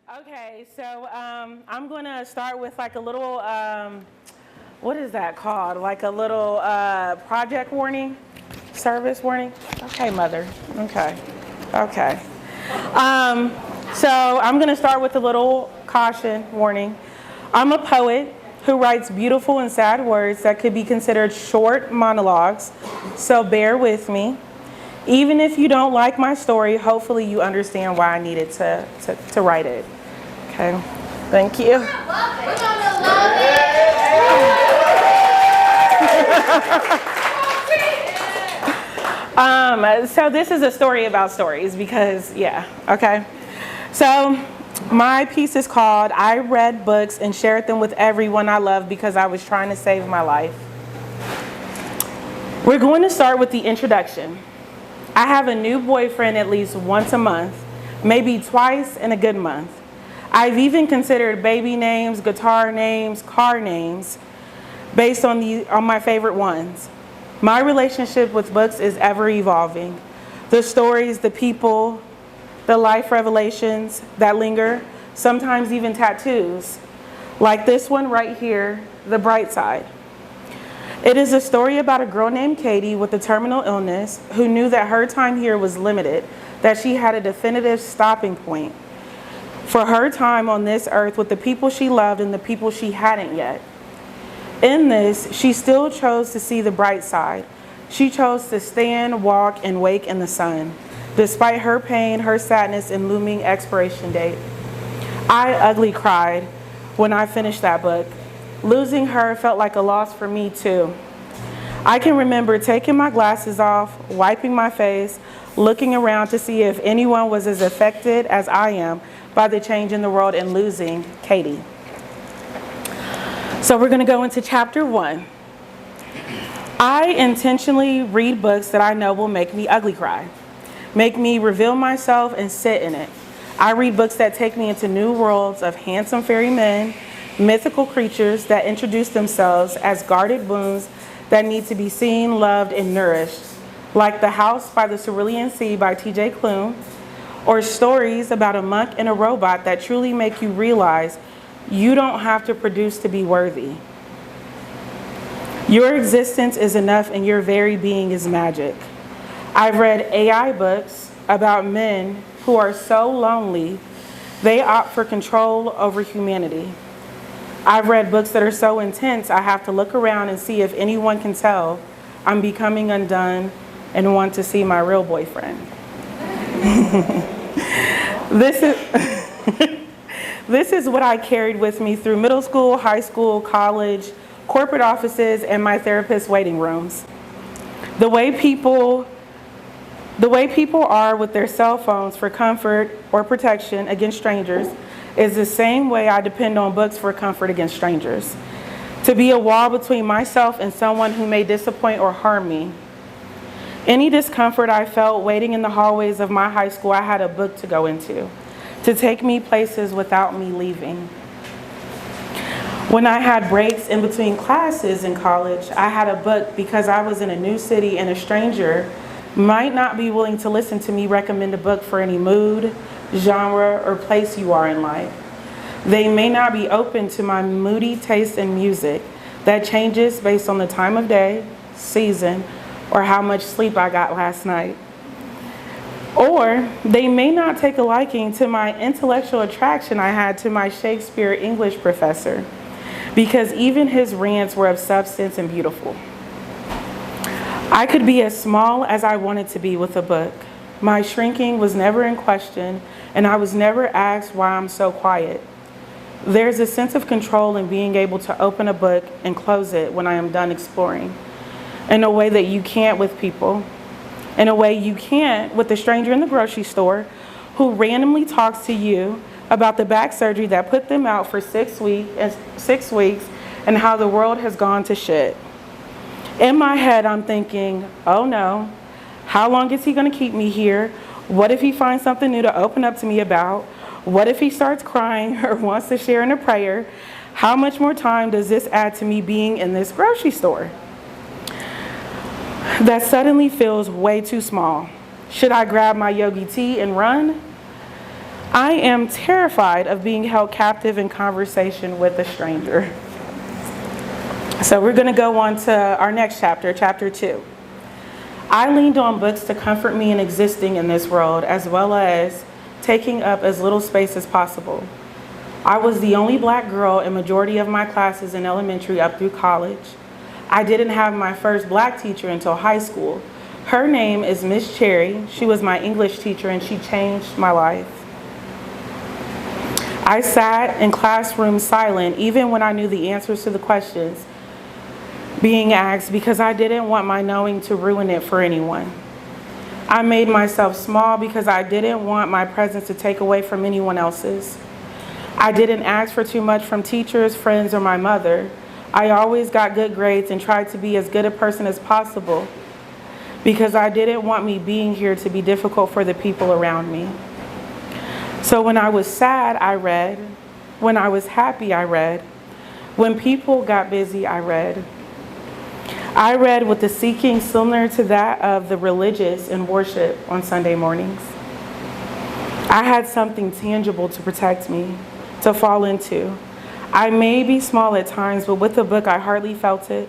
Okay, so I'm going to start with like a little, what is that called? Like a little project warning, service warning. Okay, mother. Okay. Okay. Um, so I'm going to start with a little caution warning. I'm a poet who writes beautiful and sad words that could be considered short monologues, so bear with me. Even if you don't like my story, hopefully you understand why I needed to write it. Okay, thank you. So this is a story about stories because, yeah, okay. So my piece is called I Read Books and Shared Them with Everyone I Love Because I Was Trying to Save My Life. We're going to start with the introduction. I have a new boyfriend at least once a month, maybe twice in a good month. I've even considered baby names, guitar names, car names, based on my favorite ones. My relationship with books is ever evolving. The stories, the people, the life revelations that linger, sometimes even tattoos, like this one right here, The Bright Side. It is a story about a girl named Katie with a terminal illness who knew that her time here was limited, that she had a definitive stopping point for her time on this earth with the people she loved and the people she hadn't yet. In this, she still chose to see the bright side. She chose to stand, walk, and wake in the sun, despite her pain, her sadness, and looming expiration date. I ugly cried when I finished that book. Losing her felt like a loss for me too. I can remember taking my glasses off, wiping my face, looking around to see if anyone was as affected as I am by the change in the world and losing Katie. So we're going to go into chapter 1. I intentionally read books that I know will make me ugly cry, make me reveal myself and sit in it. I read books that take me into new worlds of handsome fairy men, mythical creatures that introduce themselves as guarded wounds that need to be seen, loved, and nourished, like The House by the Cerulean Sea by T.J. Klune, or stories about a monk and a robot that truly make you realize you don't have to produce to be worthy. Your existence is enough and your very being is magic. I've read AI books about men who are so lonely they opt for control over humanity. I've read books that are so intense I have to look around and see if anyone can tell I'm becoming undone and want to see my real boyfriend. This is what I carried with me through middle school, high school, college, corporate offices, and my therapist's waiting rooms. The way people are with their cell phones for comfort or protection against strangers is the same way I depend on books for comfort against strangers. To be a wall between myself and someone who may disappoint or harm me. Any discomfort I felt waiting in the hallways of my high school, I had a book to go into, to take me places without me leaving. When I had breaks in between classes in college, I had a book because I was in a new city and a stranger might not be willing to listen to me recommend a book for any mood, genre, or place you are in life. They may not be open to my moody taste in music that changes based on the time of day, season, or how much sleep I got last night. Or they may not take a liking to my intellectual attraction I had to my Shakespeare English professor, because even his rants were of substance and beautiful. I could be as small as I wanted to be with a book. My shrinking was never in question, and I was never asked why I'm so quiet. There's a sense of control in being able to open a book and close it when I am done exploring, in a way that you can't with people, in a way you can't with a stranger in the grocery store who randomly talks to you about the back surgery that put them out for 6 weeks and how the world has gone to shit. In my head, I'm thinking, oh no, how long is he going to keep me here? What if he finds something new to open up to me about? What if he starts crying or wants to share in a prayer? How much more time does this add to me being in this grocery store? That suddenly feels way too small. Should I grab my yogi tea and run? I am terrified of being held captive in conversation with a stranger. So we're going to go on to our next chapter, chapter 2. I leaned on books to comfort me in existing in this world, as well as taking up as little space as possible. I was the only black girl in majority of my classes in elementary up through college. I didn't have my first black teacher until high school. Her name is Miss Cherry. She was my English teacher and she changed my life. I sat in classrooms silent even when I knew the answers to the questions being asked because I didn't want my knowing to ruin it for anyone. I made myself small because I didn't want my presence to take away from anyone else's. I didn't ask for too much from teachers, friends, or my mother. I always got good grades and tried to be as good a person as possible because I didn't want me being here to be difficult for the people around me. So when I was sad, I read. When I was happy, I read. When people got busy, I read. I read with the seeking similar to that of the religious in worship on Sunday mornings. I had something tangible to protect me, to fall into. I may be small at times, but with the book, I hardly felt it.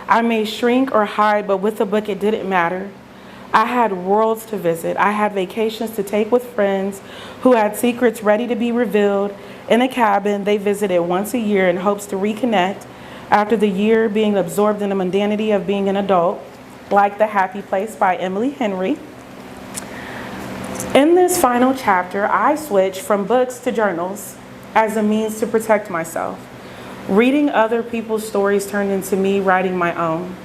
I may shrink or hide, but with the book, it didn't matter. I had worlds to visit. I had vacations to take with friends who had secrets ready to be revealed in a cabin they visited once a year in hopes to reconnect after the year being absorbed in the mundanity of being an adult, like The Happy Place by Emily Henry. In this final chapter, I switched from books to journals as a means to protect myself. Reading other people's stories turned into me writing my own.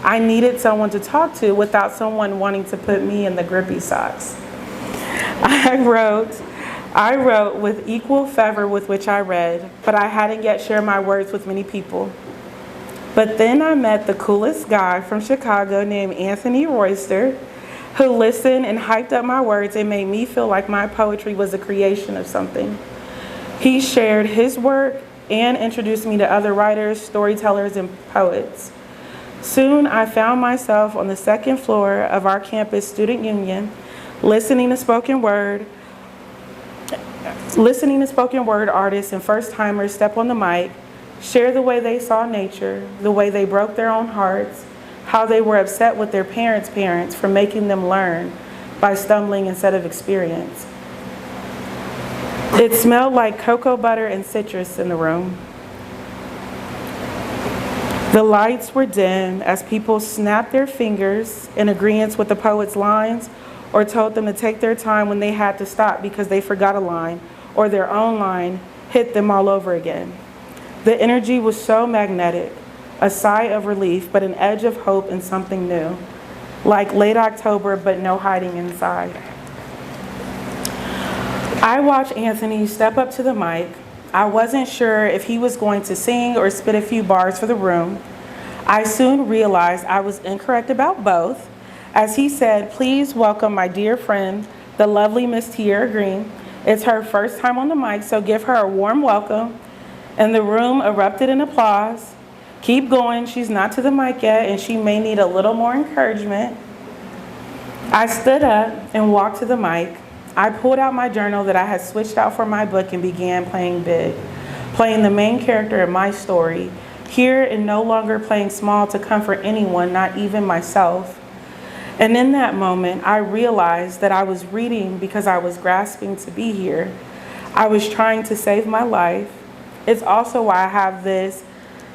I needed someone to talk to without someone wanting to put me in the grippy socks. I wrote with equal fervor with which I read, but I hadn't yet shared my words with many people. But then I met the coolest guy from Chicago named Anthony Royster, who listened and hyped up my words and made me feel like my poetry was a creation of something. He shared his work and introduced me to other writers, storytellers, and poets. Soon I found myself on the second floor of our campus student union, listening to spoken word artists and first-timers step on the mic, share the way they saw nature, the way they broke their own hearts, how they were upset with their parents' parents for making them learn by stumbling instead of experience. It smelled like cocoa butter and citrus in the room. The lights were dim as people snapped their fingers in agreement with the poet's lines or told them to take their time when they had to stop because they forgot a line or their own line hit them all over again. The energy was so magnetic, a sigh of relief, but an edge of hope and something new, like late October, but no hiding inside. I watched Anthony step up to the mic. I wasn't sure if he was going to sing or spit a few bars for the room. I soon realized I was incorrect about both, as he said, "Please welcome my dear friend, the lovely Miss Tiara Green. It's her first time on the mic, so give her a warm welcome." And the room erupted in applause. "Keep going, she's not to the mic yet, and she may need a little more encouragement." I stood up and walked to the mic. I pulled out my journal that I had switched out for my book and began playing big, playing the main character in my story, here and no longer playing small to comfort anyone, not even myself. And in that moment, I realized that I was reading because I was grasping to be here. I was trying to save my life. It's also why I have this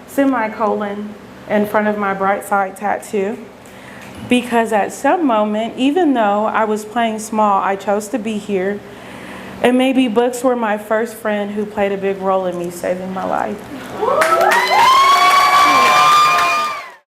semicolon in front of my bright side tattoo. Because at some moment, even though I was playing small, I chose to be here. And maybe books were my first friend who played a big role in me saving my life.